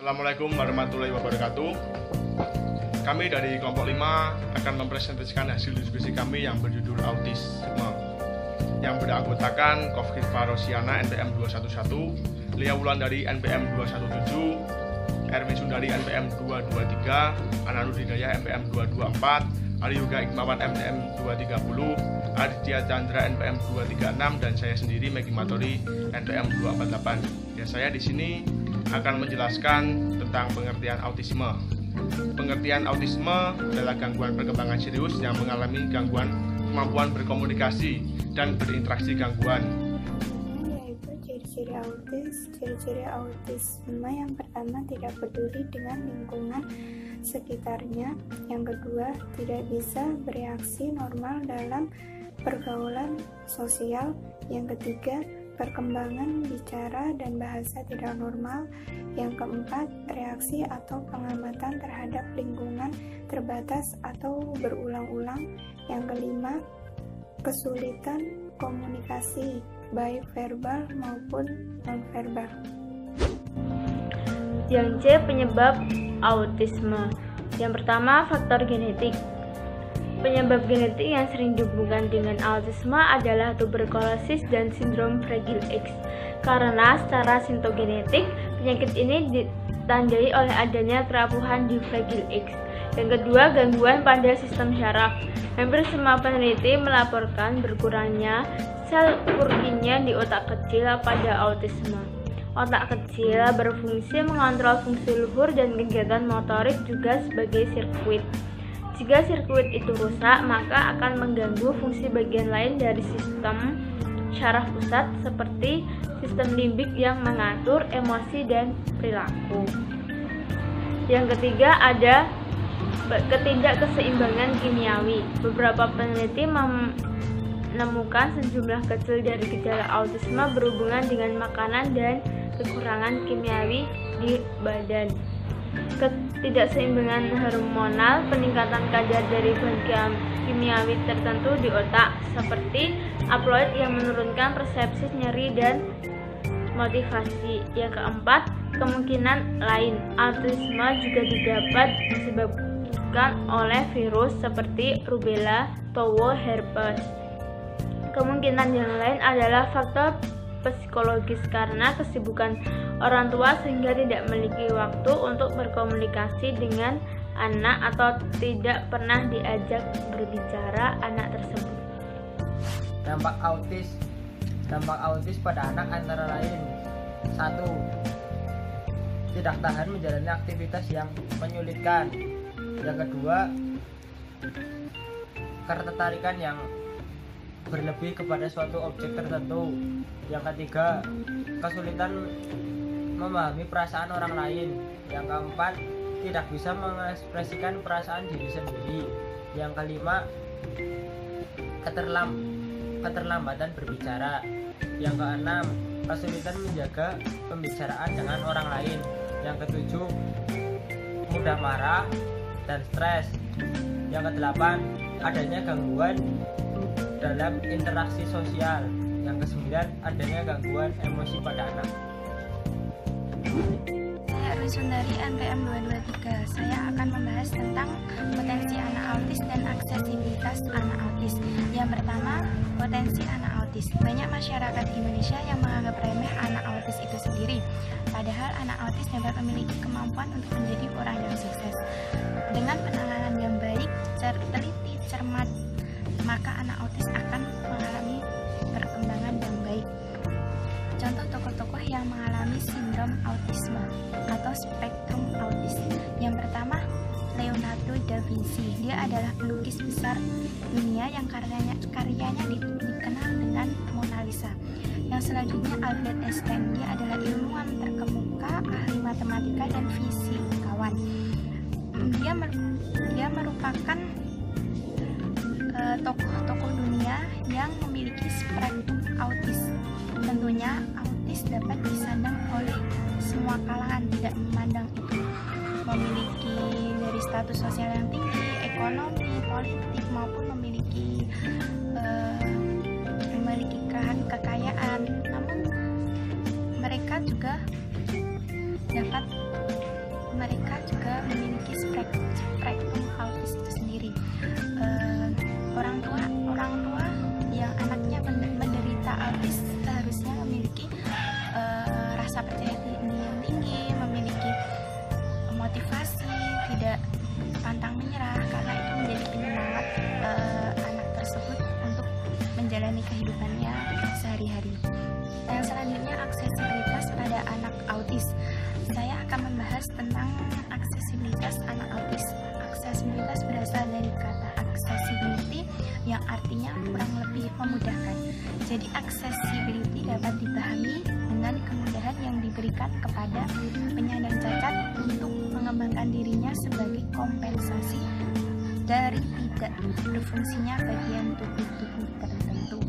Assalamualaikum warahmatullahi wabarakatuh. Kami dari kelompok 5 akan mempresentasikan hasil diskusi kami yang berjudul autisme, yang beranggotakan Kofrifa Rosiana NPM 211, Lia Wulandari NPM 217, Erwin Sundari NPM 223, Anarul Hidayah NPM 224, Ali Yoga Ikmawan NPM 230, Aditya Chandra NPM 236, dan saya sendiri Megi Matori NPM 248. Ya, saya di sini akan menjelaskan tentang pengertian autisme. Pengertian autisme adalah gangguan perkembangan serius yang mengalami gangguan kemampuan berkomunikasi dan berinteraksi gangguan. Yaitu ciri-ciri autis. Ciri-ciri autisme yang pertama, tidak peduli dengan lingkungan sekitarnya. Yang kedua, tidak bisa bereaksi normal dalam pergaulan sosial. Yang ketiga, perkembangan bicara dan bahasa tidak normal. Yang keempat, reaksi atau pengamatan terhadap lingkungan terbatas atau berulang-ulang. Yang kelima, kesulitan komunikasi baik verbal maupun nonverbal. Yang C, penyebab autisme. Yang pertama, faktor genetik. Penyebab genetik yang sering dihubungkan dengan autisme adalah tuberkulosis dan sindrom Fragile X. Karena secara sintogenetik, penyakit ini ditandai oleh adanya kerapuhan di Fragile X. Yang kedua, gangguan pada sistem syaraf. Hampir semua peneliti melaporkan berkurangnya sel Purkinje di otak kecil pada autisme. Otak kecil berfungsi mengontrol fungsi luhur dan kegiatan motorik juga sebagai sirkuit. Jika sirkuit itu rusak, maka akan mengganggu fungsi bagian lain dari sistem syaraf pusat seperti sistem limbik yang mengatur emosi dan perilaku. Yang ketiga, ada ketidakkeseimbangan kimiawi. Beberapa peneliti menemukan sejumlah kecil dari gejala autisme berhubungan dengan makanan dan kekurangan kimiawi di badan. Ketidakseimbangan hormonal, peningkatan kadar dari bahan kimiawi tertentu di otak seperti amyloid yang menurunkan persepsi nyeri dan motivasi. Yang keempat, kemungkinan lain, autisme juga dapat disebabkan oleh virus seperti rubella atau herpes. Kemungkinan yang lain adalah faktor psikologis karena kesibukan orang tua sehingga tidak memiliki waktu untuk berkomunikasi dengan anak atau tidak pernah diajak berbicara anak tersebut. Dampak autis pada anak antara lain: 1. Tidak tahan menjalani aktivitas yang menyulitkan. Yang kedua, ketertarikan yang berlebih kepada suatu objek tertentu. Yang ketiga, kesulitan memahami perasaan orang lain. Yang keempat, tidak bisa mengekspresikan perasaan diri sendiri. Yang kelima, keterlambatan berbicara. Yang keenam, kesulitan menjaga pembicaraan dengan orang lain. Yang ketujuh, mudah marah dan stres. Yang kedelapan, adanya gangguan dalam interaksi sosial. Yang kesembilan, adanya gangguan emosi pada anak. Saya Erwin Sundari NPM 223. Saya akan membahas tentang potensi anak autis dan aksesibilitas anak autis. Yang pertama, potensi anak autis. Banyak masyarakat di Indonesia yang menganggap remeh anak autis itu sendiri. Padahal anak autis dapat memiliki kemampuan untuk menjadi orang yang sukses. Dengan penanganan yang baik, teliti, cermat, maka anak autis akan mengalami perkembangan yang baik. Contoh tokoh-tokoh yang mengalami sindrom autisme atau spektrum autis. Yang pertama, Leonardo da Vinci. Dia adalah pelukis besar dunia yang karyanya dikenal dengan Mona Lisa. Yang selanjutnya, Albert Einstein. Dia adalah ilmuwan terkemuka, ahli matematika dan fisikawan. Dia merupakan tokoh-tokoh dunia yang memiliki spektrum autis. Tentunya autis dapat disandang oleh semua kalangan, tidak memandang itu memiliki dari status sosial yang tinggi, ekonomi, politik, maupun memiliki kekayaan. Namun mereka juga dapat mereka juga memiliki spektrum autis itu sendiri. Orang tua yang anaknya menderita autis seharusnya memiliki rasa percaya diri yang tinggi, memiliki motivasi, tidak pantang menyerah, karena itu menjadi penyemangat anak tersebut untuk menjalani kehidupannya sehari-hari. Yang selanjutnya, aksesibilitas pada anak autis. Saya akan membahas tentang aksesibilitas anak autis. Aksesibilitas berasal dari kata accessibility yang artinya kurang lebih memudahkan. Jadi accessibility dapat dipahami dengan kemudahan yang diberikan kepada penyandang cacat untuk mengembangkan dirinya sebagai kompensasi dari tidak berfungsinya bagian tubuh tertentu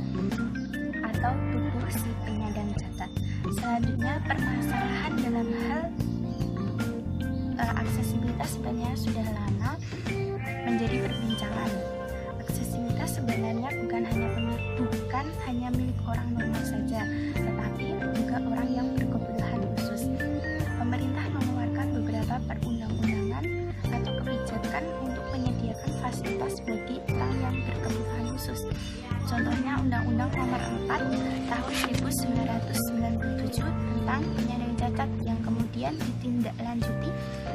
atau tubuh si penyandang cacat. Selanjutnya, permasalahan dalam hal aksesibilitas sebenarnya sudah lama menjadi perbincangan. Aksesibilitas sebenarnya bukan hanya milik orang normal saja, tetapi juga orang yang berkebutuhan khusus. Pemerintah mengeluarkan beberapa perundang-undangan atau kebijakan untuk menyediakan fasilitas bagi orang yang berkebutuhan khusus. Contohnya Undang-Undang Nomor 4 Tahun 1997 tentang penyandang cacat yang kemudian ditindaklanjuti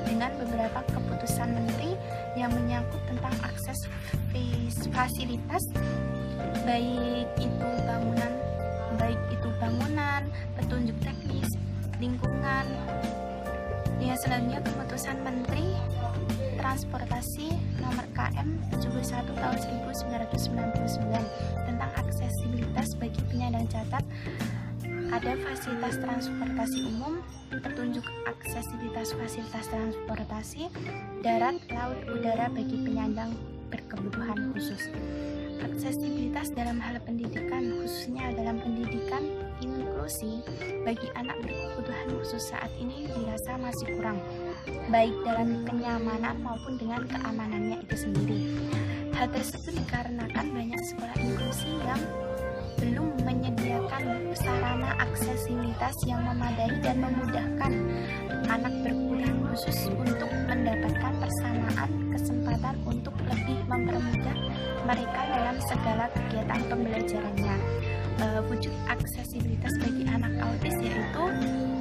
dengan beberapa keputusan menteri yang menyangkut tentang akses fasilitas baik itu bangunan, petunjuk teknis, lingkungan. Yang selanjutnya, keputusan Menteri Transportasi Nomor KM 71 Tahun 1999 tentang aksesibilitas bagi penyandang cacat. Ada fasilitas transportasi umum, petunjuk aksesibilitas fasilitas transportasi darat, laut, udara bagi penyandang berkebutuhan khusus. Aksesibilitas dalam hal pendidikan, khususnya dalam pendidikan inklusi bagi anak berkebutuhan khusus saat ini dirasa masih kurang, baik dalam kenyamanan maupun dengan keamanannya itu sendiri. Hal tersebut dikarenakan banyak sekolah inklusi yang belum menyediakan sarana aksesibilitas yang memadai dan memudahkan anak berkebutuhan khusus untuk mendapatkan persamaan kesempatan untuk lebih mempermudah mereka dalam segala kegiatan pembelajarannya. Wujud aksesibilitas bagi anak autis yaitu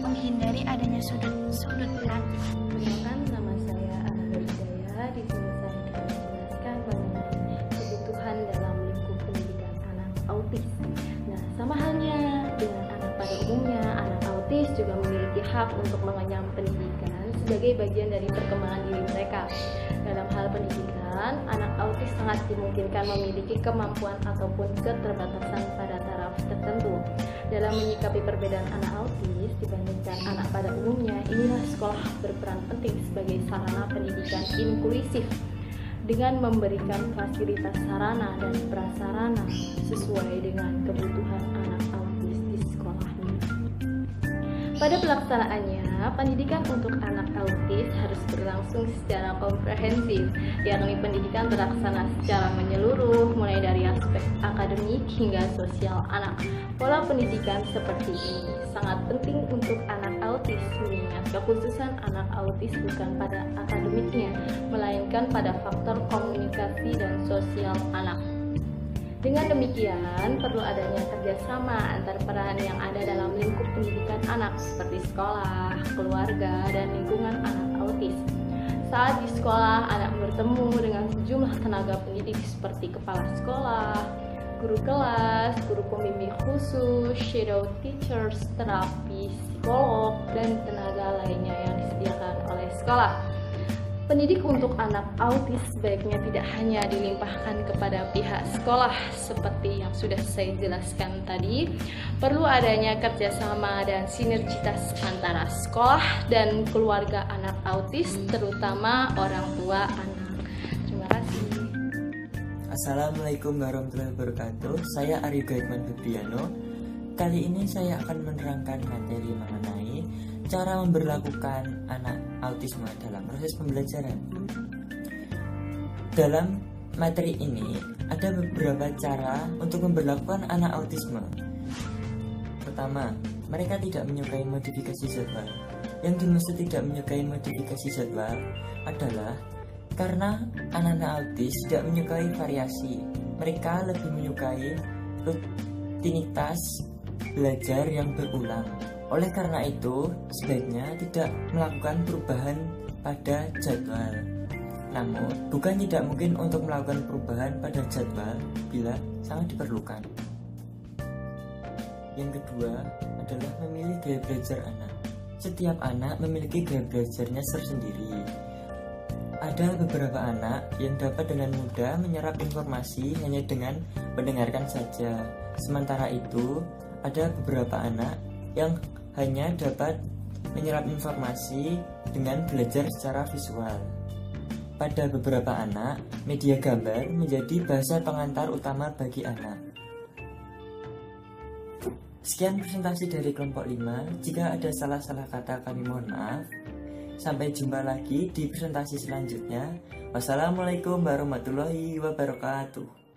menghindari adanya sudut pandang. Nama saya Ana Wijaya. Di sini saya akan menjelaskan mengenai kebutuhan dalam lingkup pendidikan anak autis. Nah, sama halnya dengan anak pada umumnya, anak autis juga memiliki hak untuk mengenyam pendidikan sebagai bagian dari perkembangan diri mereka. Dalam hal pendidikan, anak autis sangat dimungkinkan memiliki kemampuan ataupun keterbatasan pada taraf tertentu. Dalam menyikapi perbedaan anak autis dibandingkan anak pada umumnya, inilah sekolah berperan penting sebagai sarana pendidikan inklusif dengan memberikan fasilitas sarana dan prasarana sesuai dengan kebutuhan anak autis di sekolahnya. Pada pelaksanaannya, pendidikan untuk anak autis harus berlangsung secara komprehensif, yakni pendidikan terlaksana secara menyeluruh, mulai dari aspek akademik hingga sosial anak. Pola pendidikan seperti ini sangat penting untuk anak autis, mengingat kekhususan anak autis bukan pada akademiknya, melainkan pada faktor komunikasi dan sosial anak. Dengan demikian, perlu adanya kerjasama antar peran yang ada dalam lingkup pendidikan anak seperti sekolah, keluarga, dan lingkungan anak autis. Saat di sekolah, anak bertemu dengan sejumlah tenaga pendidik seperti kepala sekolah, guru kelas, guru pembimbing khusus, shadow teachers, terapi, psikolog, dan tenaga lainnya yang disediakan oleh sekolah. Pendidik untuk anak autis sebaiknya tidak hanya dilimpahkan kepada pihak sekolah seperti yang sudah saya jelaskan tadi. Perlu adanya kerjasama dan sinergitas antara sekolah dan keluarga anak autis, terutama orang tua anak. Terima kasih. Assalamualaikum warahmatullahi wabarakatuh. Saya Ari Gaitman Febriano. Kali ini saya akan menerangkan materi mengenai cara memberlakukan anak autisme dalam proses pembelajaran. Dalam materi ini ada beberapa cara untuk memberlakukan anak autisme. Pertama, mereka tidak menyukai modifikasi verbal. yang dimaksud tidak menyukai modifikasi jadwal adalah karena anak-anak autis tidak menyukai variasi. Mereka lebih menyukai rutinitas belajar yang berulang. Oleh karena itu, sebaiknya tidak melakukan perubahan pada jadwal. Namun, bukan tidak mungkin untuk melakukan perubahan pada jadwal bila sangat diperlukan. Yang kedua adalah memilih gaya belajar anak. Setiap anak memiliki gaya belajarnya tersendiri. Ada beberapa anak yang dapat dengan mudah menyerap informasi hanya dengan mendengarkan saja. Sementara itu, ada beberapa anak yang hanya dapat menyerap informasi dengan belajar secara visual. Pada beberapa anak, media gambar menjadi bahasa pengantar utama bagi anak. Sekian presentasi dari kelompok 5. Jika ada salah-salah kata kami mohon maaf. Sampai jumpa lagi di presentasi selanjutnya. Wassalamualaikum warahmatullahi wabarakatuh.